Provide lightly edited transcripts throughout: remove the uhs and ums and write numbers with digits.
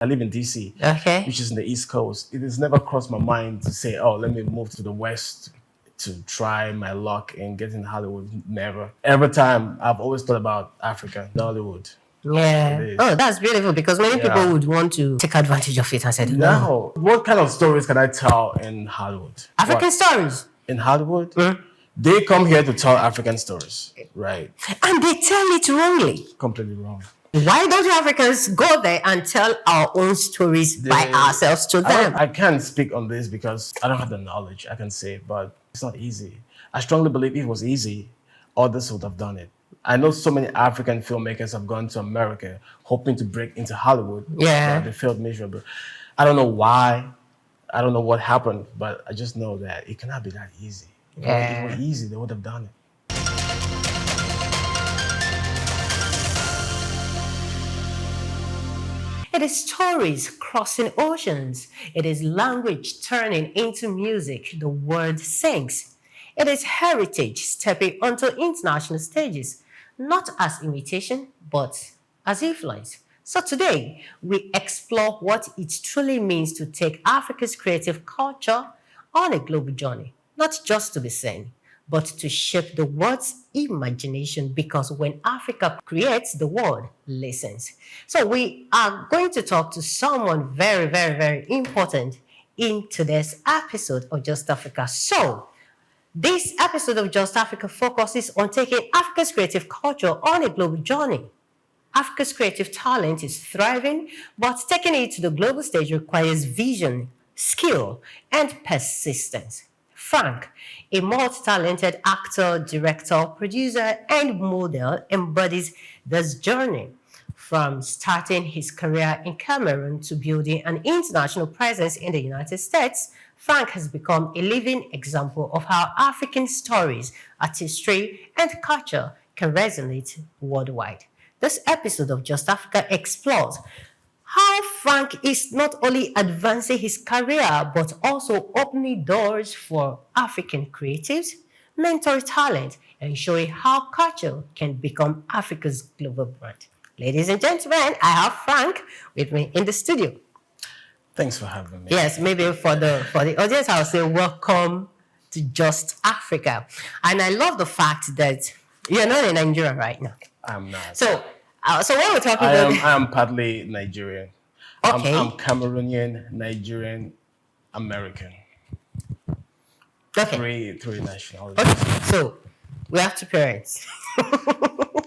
I live in DC, Okay. which is in the East Coast. It has never crossed my mind to say, oh, let me move to the West to try my luck and get in Hollywood. Never. Every time I've always thought about Africa, Hollywood. It Yeah. Oh, is. that's beautiful because many people Yeah. would want to take advantage of it and said, no. Now, what kind of stories can I tell in Hollywood? African What? stories. In Hollywood? Mm. They come here to tell African stories, right? And they tell it wrongly. Completely wrong. Why don't you Africans go there and tell our own stories by ourselves to them? I can't speak on this because I don't have the knowledge, I can say, but it's not easy. I strongly believe if it was easy, others would have done it. I know so many African filmmakers have gone to America hoping to break into Hollywood. Yeah. But they failed miserably. I don't know why. I don't know what happened, but I just know that it cannot be that easy. If it were easy, they would have done it. It is stories crossing oceans. It is language turning into music the world sings. It is heritage stepping onto international stages, not as imitation, but as influence. So today, we explore what it truly means to take Africa's creative culture on a global journey, not just to be seen, but to shape the world's imagination, because when Africa creates, the world listens. So we are going to talk to someone very, very, very important in today's episode of Just Africa. So this episode of Just Africa focuses on taking Africa's creative culture on a global journey. Africa's creative talent is thriving, but taking it to the global stage requires vision, skill, and persistence. Frank, a multi-talented actor, director, producer, and model, embodies this journey. From starting his career in Cameroon to building an international presence in the United States, Frank has become a living example of how African stories, artistry, and culture can resonate worldwide. This episode of Just Africa explores how Frank is not only advancing his career, but also opening doors for African creatives, mentoring talent, and showing how culture can become Africa's global brand. Ladies and gentlemen, I have Frank with me in the studio. Thanks for having me. Yes, maybe for the audience, I'll say welcome to Just Africa. And I love the fact that you're not in Nigeria right now. I'm not. So when we're talking I about... am partly Nigerian. Okay. I'm Cameroonian, Nigerian, American. Okay. Three nationalities. Okay. So we have two parents.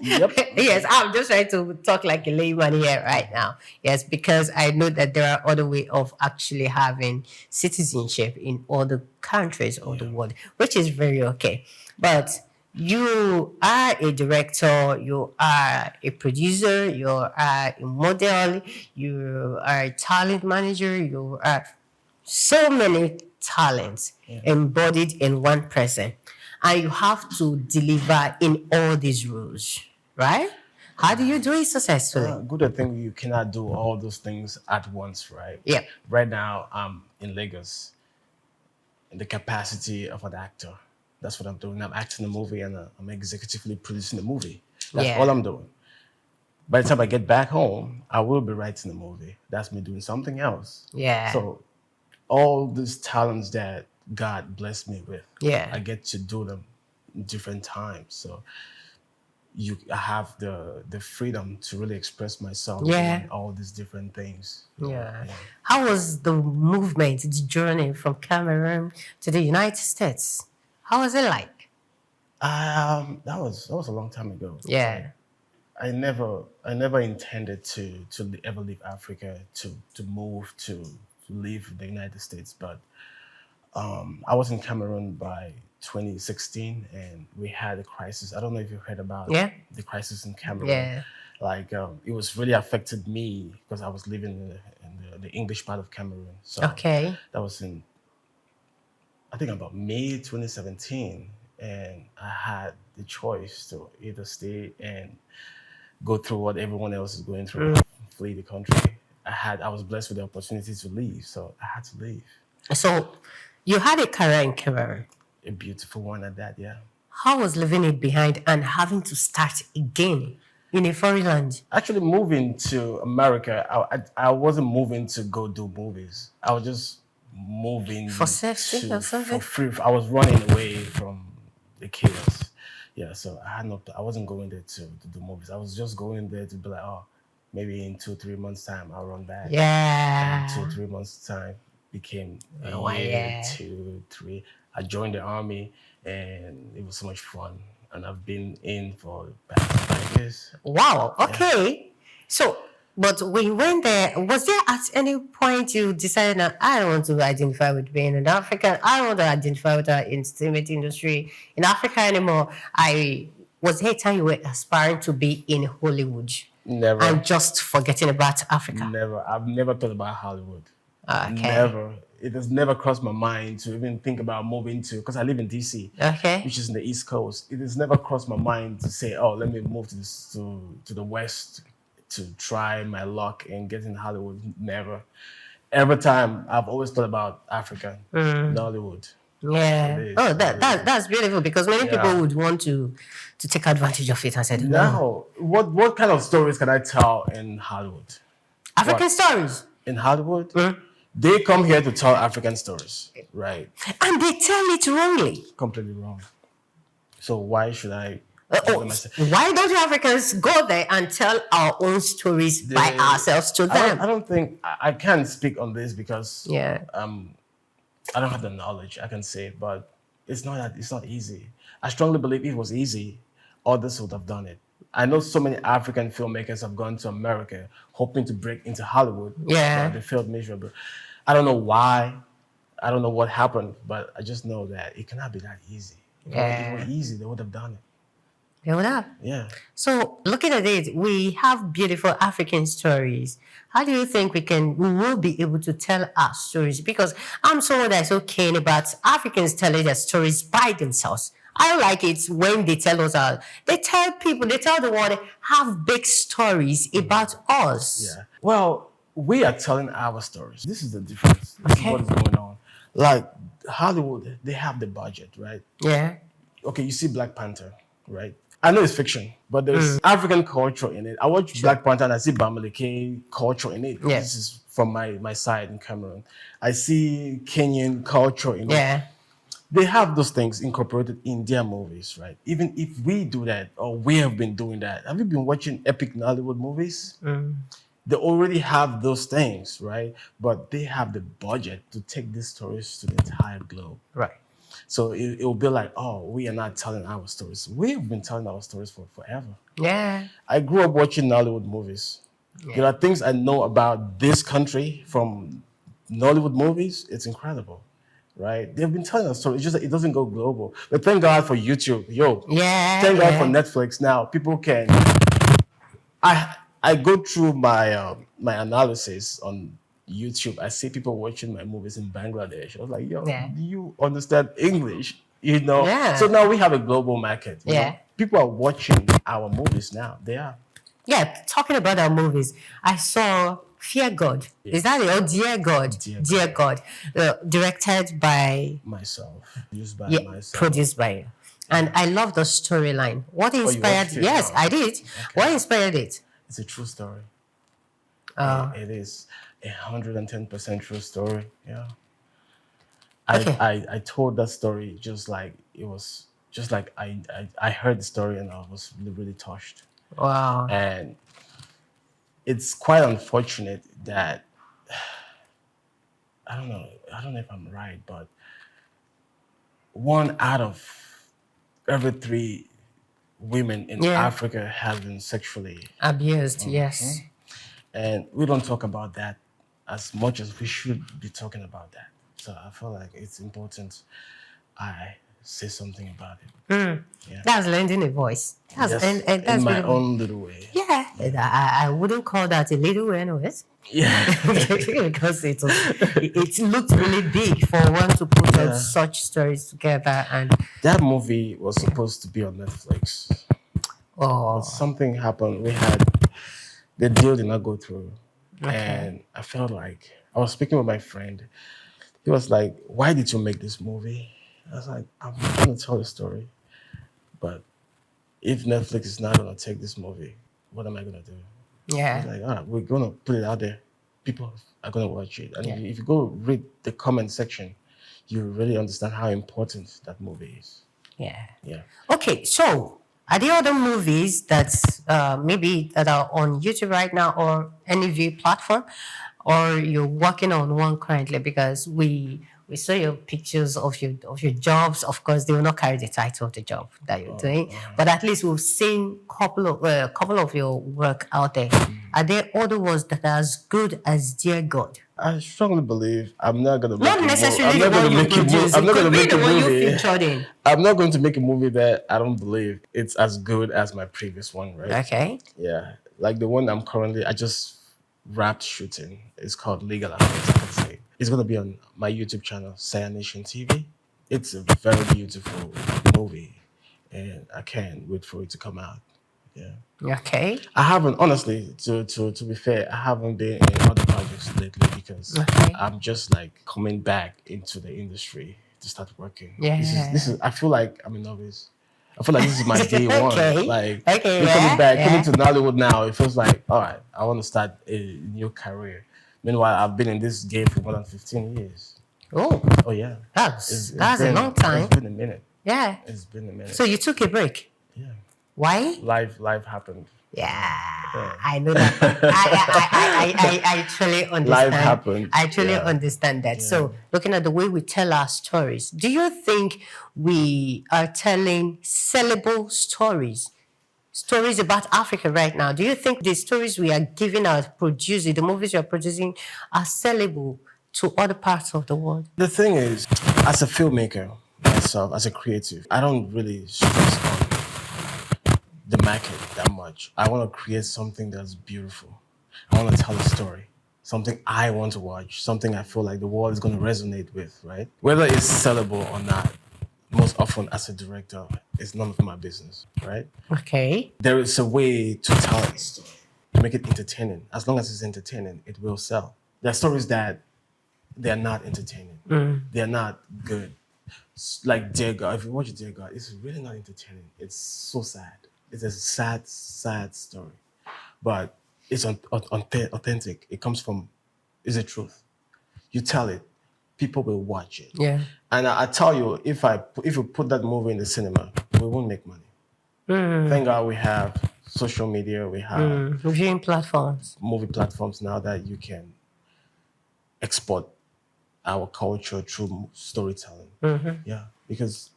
Yep. Yes, I'm just trying to talk like a layman here right now. Yes, because I know that there are other ways of actually having citizenship in other countries of the world, which is very okay. But you are a director, you are a producer, you are a model, you are a talent manager, you are so many talents embodied in one person. And you have to deliver in all these roles, right? How do you do it successfully? Good thing you cannot do all those things at once, right? Yeah. Right now, I'm in Lagos in the capacity of an actor. That's what I'm doing. I'm acting a movie and I'm executively producing the movie. That's all I'm doing. By the time I get back home, I will be writing the movie. That's me doing something else. Yeah. So all these talents that God blessed me with, I get to do them in different times. So I have the freedom to really express myself in all these different things. Yeah. How was the movement, the journey from Cameroon to the United States? How was it like? That was a long time ago. Yeah. I never intended to ever leave Africa, to move to leave the United States, but I was in Cameroon by 2016, and we had a crisis. I don't know if you heard about the crisis in Cameroon. Yeah. Like it was really affected me because I was living in the English part of Cameroon. So that was in, I think, about May 2017, and I had the choice to either stay and go through what everyone else is going through, flee the country. I was blessed with the opportunity to leave, so I had to leave. So you had a career in Cameroon. A beautiful one at that, yeah. How was leaving it behind and having to start again in a foreign land? Actually, moving to America, I wasn't moving to go do movies. I was just For moving safety or for something? free. I was running away from the chaos. Yeah, so I wasn't going there to do movies. I was just going there to be like, oh, maybe in 2 3 months time I'll run back. And Yeah. 2 3 months time became a 1 year. 2 3. I joined the army, and it was so much fun. And I've been in for about 5 years. Wow. Okay. So, but when you went there, was there at any point you decided that I don't want to identify with being an African? I don't want to identify with the entertainment industry in Africa anymore. Was there a time you were aspiring to be in Hollywood Never. and just forgetting about Africa? Never. I've never thought about Hollywood. Okay. Never. It has never crossed my mind to even think about moving to, because I live in DC, Okay. which is in the East Coast. It has never crossed my mind to say, oh, let me move to the West to try my luck and get in Hollywood. Never. Every time I've always thought about Africa, Nollywood. Yeah. Oh, that's beautiful, because many people would want to take advantage of it and say, no. What kind of stories can I tell in Hollywood? African stories. In Hollywood? They come here to tell African stories, right? And they tell it wrongly. Completely wrong. So why should I? Why don't you Africans go there and tell our own stories by ourselves to them? I don't think I can't speak on this because Yeah. I don't have the knowledge. I can say, but it's not easy. I strongly believe if it was easy, others would have done it. I know so many African filmmakers have gone to America hoping to break into Hollywood. Yeah. But they failed miserably. I don't know why. I don't know what happened, but I just know that it cannot be that easy. If it were easy, they would have done it. They would have. Yeah. So looking at it, we have beautiful African stories. How do you think we will be able to tell our stories? Because I'm someone that's so keen about Africans telling their stories by themselves. I don't like it when they tell us they tell the world, have big stories about us. Yeah. Well, we are telling our stories. This is the difference. This is what is going on. Like Hollywood, they have the budget, right? Yeah. Okay, you see Black Panther, right? I know it's fiction, but there's African culture in it. I watch Black Panther and I see Bamileke culture in it. Yeah. This is from my side in Cameroon. I see Kenyan culture in it. Yeah. They have those things incorporated in their movies, right? Even if we do that, or we have been doing that. Have you been watching epic Nollywood movies? They already have those things, right? But they have the budget to take these stories to the entire globe. Right. So it will be like, oh, we are not telling our stories. We have been telling our stories for forever. Yeah. I grew up watching Nollywood movies. Yeah. There are things I know about this country from Nollywood movies. It's incredible, right? They've been telling us stories. It's just that it doesn't go global. But thank God for YouTube. Thank God for Netflix. Now people can. I go through my my analysis on YouTube. I see people watching my movies in Bangladesh. I was like, do you understand English? Yeah. So now we have a global market. You Yeah. know? People are watching our movies now. They are. Yeah, talking about our movies, I saw Fear God. Yeah. Is that it? Oh, Dear God. Dear God. Directed by myself. Produced by myself. Produced by you. And I love the storyline. What inspired it? Yes, I did. Okay. What inspired it? It's a true story. It is 110% true story. Yeah. I told that story just like it was, just like I heard the story and I was really, really touched. Wow. And it's quite unfortunate that I don't know if I'm right, but 1 out of every 3 women in Africa have been sexually abused. Yes. And we don't talk about that as much as we should be talking about that. So I feel like it's important I say something about it. Yeah. That's lending a voice. That's in my own little way. Yeah. I wouldn't call that a little way anyways. Yeah. Because it looked really big for one to put out such stories together. And that movie was supposed to be on Netflix. Oh. But something happened. The deal did not go through. Okay. And I felt like, I was speaking with my friend. He was like, why did you make this movie? I was like, I'm going to tell the story. But if Netflix is not going to take this movie, what am I gonna do? Yeah. It's like, all right, we're gonna put it out there. People are gonna watch it, and if you go read the comment section, you really understand how important that movie is. Yeah. Yeah. Okay, so are there other movies that's maybe that are on YouTube right now or any view platform, or you're working on one currently? Because we saw your pictures of your jobs. Of course, they will not carry the title of the job that you're doing, but at least we've seen couple of your work out there. Are there other ones that are as good as Dear God? I strongly believe I'm not gonna make Not necessarily the one you produce. I'm not gonna It could be make the a one you movie. featured in. I'm not going to make a movie that I don't believe it's as good as my previous one, right? Okay. Yeah, like the one I just wrapped shooting. It's called Legal Affairs, I can say. It's gonna be on my YouTube channel, Sire Nation TV. It's a very beautiful movie, and I can't wait for it to come out. Yeah. Okay. I haven't, honestly, to be fair, I haven't been in other projects lately because I'm just like coming back into the industry to start working. Yeah. This is I feel like I'm a novice. I feel like this is my day one. Like coming to Nollywood now, it feels like, all right, I want to start a new career. Meanwhile, I've been in this game for more than 15 years. Oh yeah. That's a long time. It's been a minute. Yeah. It's been a minute. So you took a break? Yeah. Why? Life happened. Yeah, I know that. I actually understand. Life happened. I truly understand that. So, looking at the way we tell our stories, do you think we are telling sellable stories? Stories about Africa right now. Do you think the stories we are giving out, producing, the movies we are producing, are sellable to other parts of the world? The thing is, as a filmmaker, myself, as a creative, I don't really stress on the market that much. I want to create something that's beautiful. I want to tell a story, something I want to watch, something I feel like the world is going to resonate with, right? Whether it's sellable or not, most often as a director, it's none of my business, right? Okay. There is a way to tell a story, make it entertaining. As long as it's entertaining, it will sell. There are stories that they're not entertaining. They're not good. Like Dear God, if you watch Dear God, it's really not entertaining. It's so sad. It's a sad, sad story, but it's authentic. It comes from, it's the truth. You tell it, people will watch it. Yeah. And I tell you, if you put that movie in the cinema, we won't make money. Thank God we have social media, we have viewing platforms, movie platforms now that you can export our culture through storytelling. Yeah, because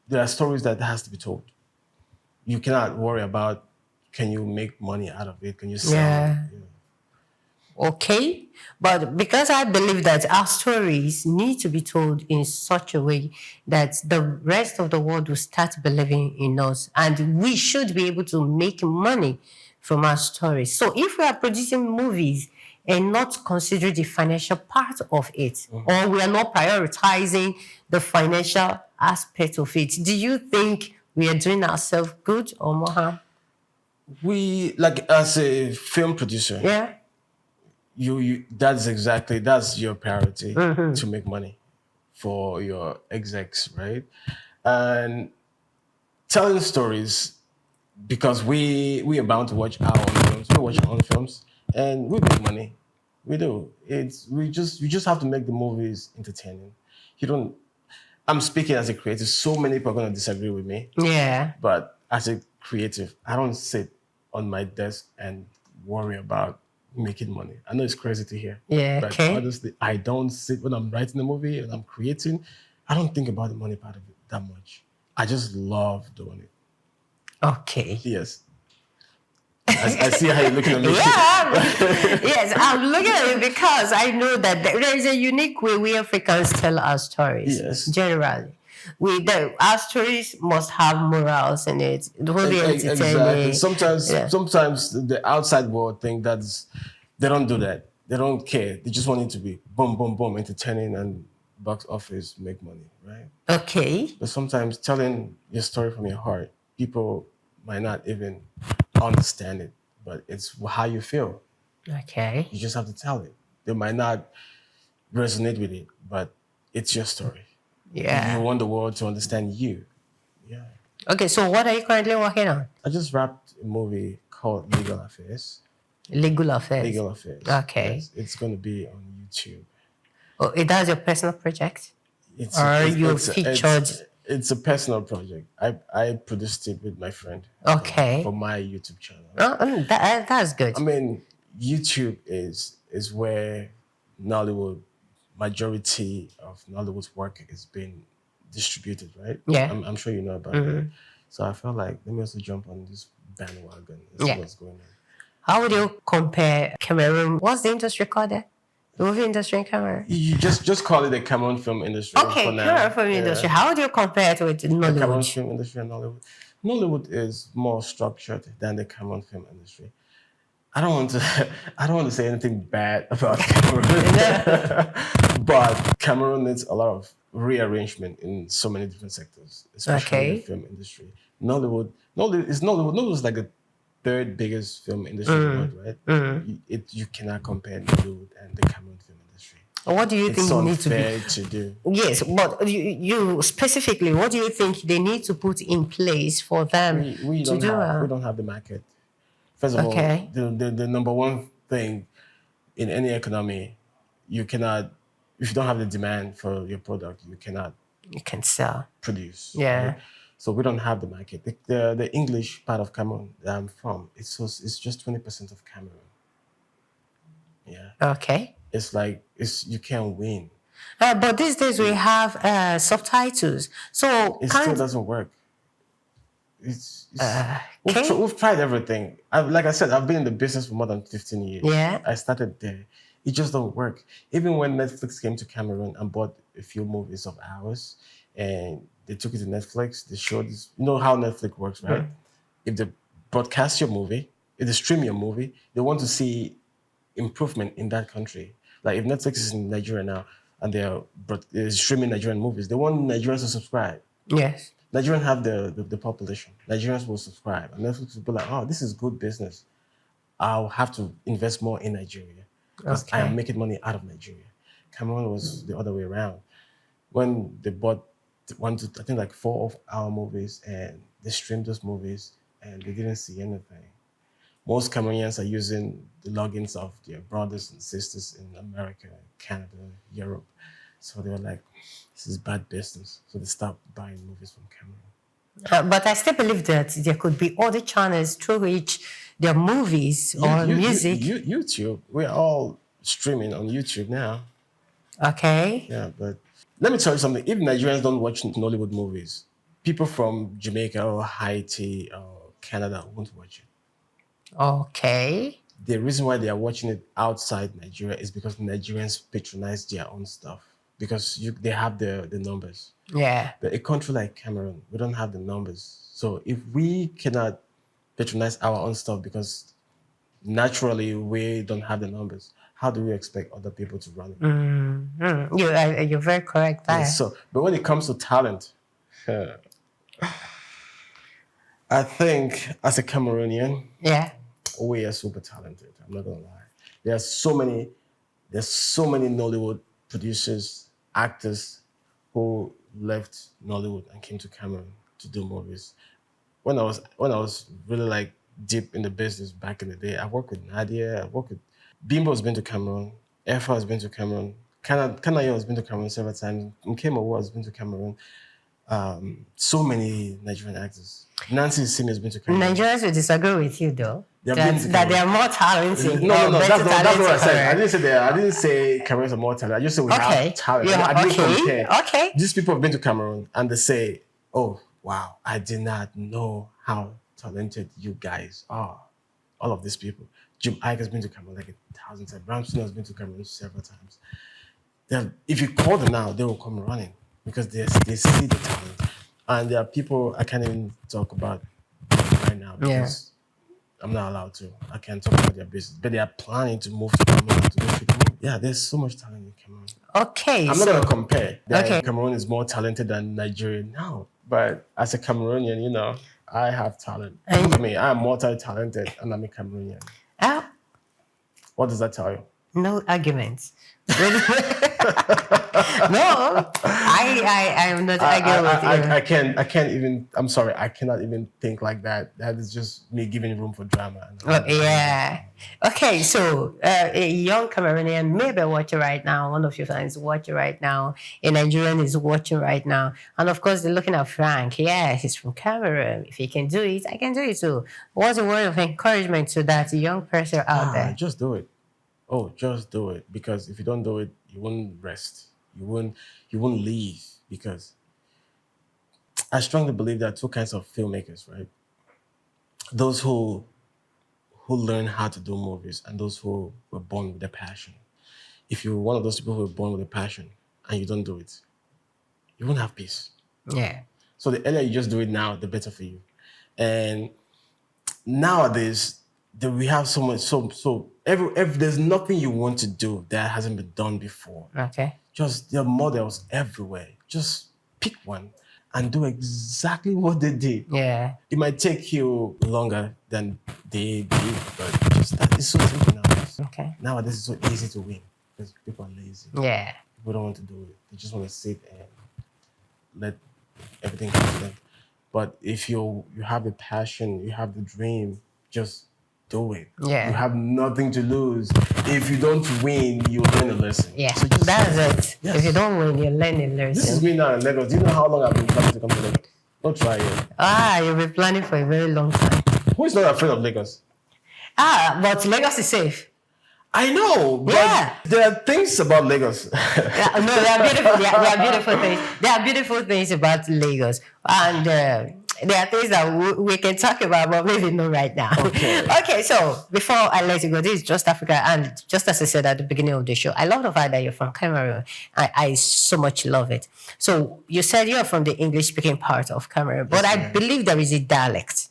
there are stories that has to be told. You cannot worry about, can you make money out of it? Can you sell it? Yeah. Okay. But because I believe that our stories need to be told in such a way that the rest of the world will start believing in us, and we should be able to make money from our stories. So if we are producing movies and not consider the financial part of it, or we are not prioritizing the financial aspect of it, do you think we are doing ourselves good or more harm? We, like, as a film producer, that's your priority, to make money for your execs, right? And telling stories, because we are bound to watch our own films. We watch our own films and we make money. We do. You just have to make the movies entertaining. I'm speaking as a creative. So many people are going to disagree with me. Yeah. But as a creative, I don't sit on my desk and worry about making money. I know it's crazy to hear. Yeah. But honestly, I don't sit when I'm writing a movie and I'm creating. I don't think about the money part of it that much. I just love doing it. Okay. Yes. I see how you're looking at me. Yes, I'm looking at it because I know that there is a unique way we Africans tell our stories. Yes. Generally. Our stories must have morals in it. It will be entertaining. Exactly. Sometimes the outside world think they don't do that. They don't care. They just want it to be boom, boom, boom, entertaining and box office, make money, right? Okay. But sometimes telling your story from your heart, people might not even understand it, but it's how you feel. Okay. You just have to tell it. They might not resonate with it, but it's your story. Yeah. You want the world to understand you. Yeah. Okay, so what are you currently working on? I just wrapped a movie called Legal Affairs. Legal Affairs. Legal Affairs. Okay. Yes, it's going to be on YouTube. Oh, that's your personal project? It's a personal project. I produced it with my friend. Okay. For my YouTube channel. Oh, that's good. I mean, YouTube is where Nollywood, majority of Nollywood's work is being distributed, right? Yeah. I'm sure you know about it. So I felt like, let me also jump on this bandwagon and see what's going on. How would you compare Cameroon? What's the industry called there? The movie industry in Cameroon? You just call it the Cameroon film industry. Okay, Cameroon film industry. How would you compare it with Nollywood? The Cameroon film industry and Nollywood. Nollywood is more structured than the Cameroon film industry. I don't want to say anything bad about Cameroon, but Cameroon needs a lot of rearrangement in so many different sectors, especially in the film industry. Nollywood is like the third biggest film industry in the world, right? You cannot compare Nollywood and the Cameroon film industry. What do you think you need to be to do? Yes, but you specifically, what do you think they need to put in place for them we don't have the market. First of all, the number one thing in any economy, you cannot, if you don't have the demand for your product, you can sell, produce. Yeah. Right? So we don't have the market. The English part of Cameroon that I'm from, it's just 20% of Cameroon. Yeah. Okay. It's like you can't win. But these days we have subtitles, so it still doesn't work. We've tried everything. Like I said, I've been in the business for more than 15 years. Yeah. I started there. It just don't work. Even when Netflix came to Cameroon and bought a few movies of ours, and they took it to Netflix, they showed this. You know how Netflix works, right? If they broadcast your movie, if they stream your movie, they want to see improvement in that country. Like if Netflix is in Nigeria now and they're streaming Nigerian movies, they want Nigerians to subscribe. Yes. Nigerians have the population. Nigerians will subscribe. And Netflix will be like, oh, this is good business. I'll have to invest more in Nigeria because I am making money out of Nigeria. Cameroon was the other way around. When they bought I think like 4 of our movies and they streamed those movies and they didn't see anything. Most Cameroonians are using the logins of their brothers and sisters in America, Canada, Europe. So they were like, this is bad business. So they stopped buying movies from Cameroon. But I still believe that there could be other channels through which their movies or music. YouTube. We're all streaming on YouTube now. Okay. Yeah, but let me tell you something. If Nigerians don't watch Nollywood movies, people from Jamaica or Haiti or Canada won't watch it. Okay. The reason why they are watching it outside Nigeria is because Nigerians patronize their own stuff. Because they have the numbers. Yeah. But a country like Cameroon, we don't have the numbers. So if we cannot patronize our own stuff because naturally we don't have the numbers, how do we expect other people to run it? You're very correct there. Yeah, but when it comes to talent, I think as a Cameroonian, we are super talented. I'm not gonna lie. There's so many Nollywood producers, actors who left Nollywood and came to Cameroon to do movies. When I was really like deep in the business back in the day, I worked with Nadia, I worked with Bimbo has been to Cameroon, Effa has been to Cameroon, Kanayo has been to Cameroon several times, Nkema has been to Cameroon. So many Nigerian actors. Nancy Simi has been to Cameroon. Nigerians will disagree with you though. That they are more talented. No, that's not what I said. I didn't say that. I didn't say Cameroons are more talented. I just said we have talent. I didn't compare. Okay. These people have been to Cameroon and they say, oh, wow, I did not know how talented you guys are. All of these people. Jim Ike has been to Cameroon like 1,000 times. Ramson has been to Cameroon several times. If you call them now, they will come running because they see the talent. And there are people I can't even talk about right now because I'm not allowed to. I can't talk about their business. But they are planning to move to Cameroon to do shoot movies. Yeah, there's so much talent in Cameroon. Okay. I'm not going to compare. Cameroon is more talented than Nigeria. No. But as a Cameroonian, I have talent. I am multi-talented and I'm a Cameroonian. What does that tell you? No arguments. No, I am not arguing with you. I can't even. I'm sorry. I cannot even think like that. That is just me giving room for drama. Oh, yeah. Okay, so a young Cameroonian may be watching right now. One of your fans is watching right now. A Nigerian is watching right now. And of course, they're looking at Frank. Yeah, he's from Cameroon. If he can do it, I can do it too. What's a word of encouragement to that young person out there? Just do it. Oh, just do it. Because if you don't do it, you won't rest. You won't leave. Because I strongly believe there are two kinds of filmmakers, right? Those who learn how to do movies and those who were born with a passion. If you're one of those people who were born with a passion and you don't do it, you won't have peace. Yeah. So the earlier you just do it now, the better for you. And nowadays, we have so much. So every there's nothing you want to do that hasn't been done before. Okay. Just there are models everywhere. Just pick one and do exactly what they did. Yeah. It might take you longer than they did, but just that is so simple nowadays. Okay. Nowadays it's so easy to win because people are lazy. Yeah. People don't want to do it. They just want to sit and let everything come to them. But if you have the passion, you have the dream, just do it. Yeah. You have nothing to lose. If you don't win, you learn a lesson. Yeah. So that's it. Yes. If you don't win, you learn a lesson. This is me now in Lagos. Do you know how long I've been planning to come to Lagos? Don't try it. You've been planning for a very long time. Who is not afraid of Lagos? But Lagos is safe. I know, but there are things about Lagos. No, there are beautiful. There are beautiful things. There are beautiful things about Lagos, and there are things that we can talk about, but maybe not right now. Okay. Okay. So before I let you go, this is Just Africa, and just as I said at the beginning of the show, I love the fact that you're from Cameroon. I so much love it. So you said you're from the English-speaking part of Cameroon, but I believe there is a dialect.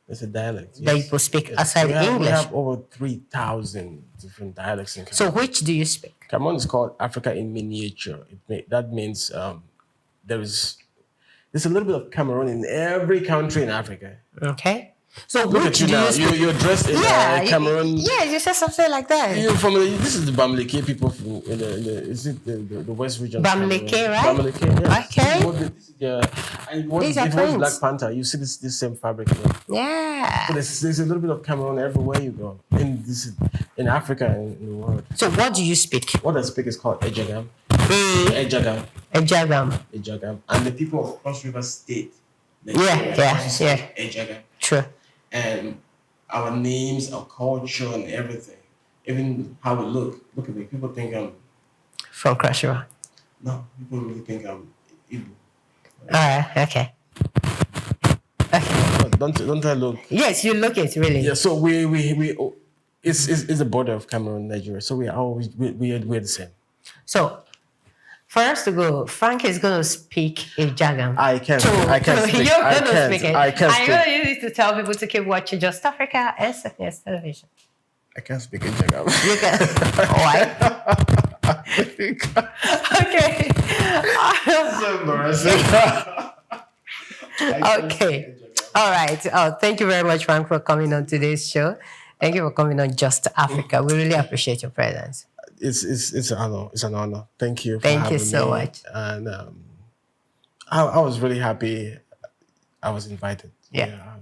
It's a dialect. That people speak outside English. We have over 3,000 different dialects in Cameroon. So which do you speak? Cameroon is called Africa in miniature. That means there's a little bit of Cameroon in every country in Africa. Okay. So Look which at you do now. you speak? You're dressed in Cameroon. You said something like that. You're from this is the Bamileke people from is it the West region? Bamileke, right? Bamileke, yes. Okay. If you watch Black Panther, you see this same fabric. Yeah. So there's a little bit of Cameroon everywhere you go. In Africa and in the world. So what do you speak? What I speak is called Ejagam. Ejagam. Ejagam. And the people of Cross River State. Ejagam. True. And our names, our culture, and everything, even how we look. Look at me. People think I'm from Cross River. No, people really think I'm Igbo. All right. Okay. Don't I look? Yes, you look it really. Yeah. So it's a border of Cameroon, Nigeria. So we're the same. So for us to go, Frank is going to speak Ejagam. I can't speak. You're going to speak it. I can't speak. I'm going to use it to tell people to keep watching Just Africa and CBS Television. I can't speak Ejagam. You can. Why? Okay. So embarrassing. Okay. All right. Thank you very much, Frank, for coming on today's show. Thank you for coming on Just Africa. We really appreciate your presence. It's an honor. It's an honor. Thank you. Thank you so much. And I was really happy I was invited. Yeah.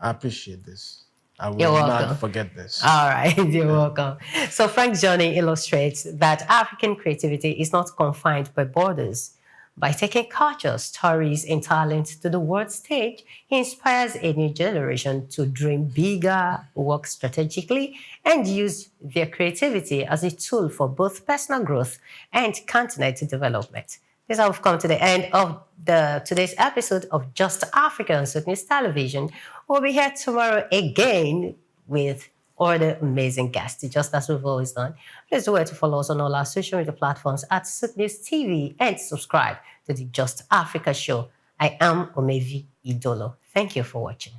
I appreciate this. I will not forget this. All right, you're welcome. So Frank's journey illustrates that African creativity is not confined by borders. By taking culture, stories, and talent to the world stage, he inspires a new generation to dream bigger, work strategically, and use their creativity as a tool for both personal growth and continental development. This is how we've come to the end of today's episode of Just Africa on CBS Television. We'll be here tomorrow again with other amazing guests, just as we've always done. Please do well to follow us on all our social media platforms at CBS TV and subscribe to the Just Africa show. I am Omevi Idolo. Thank you for watching.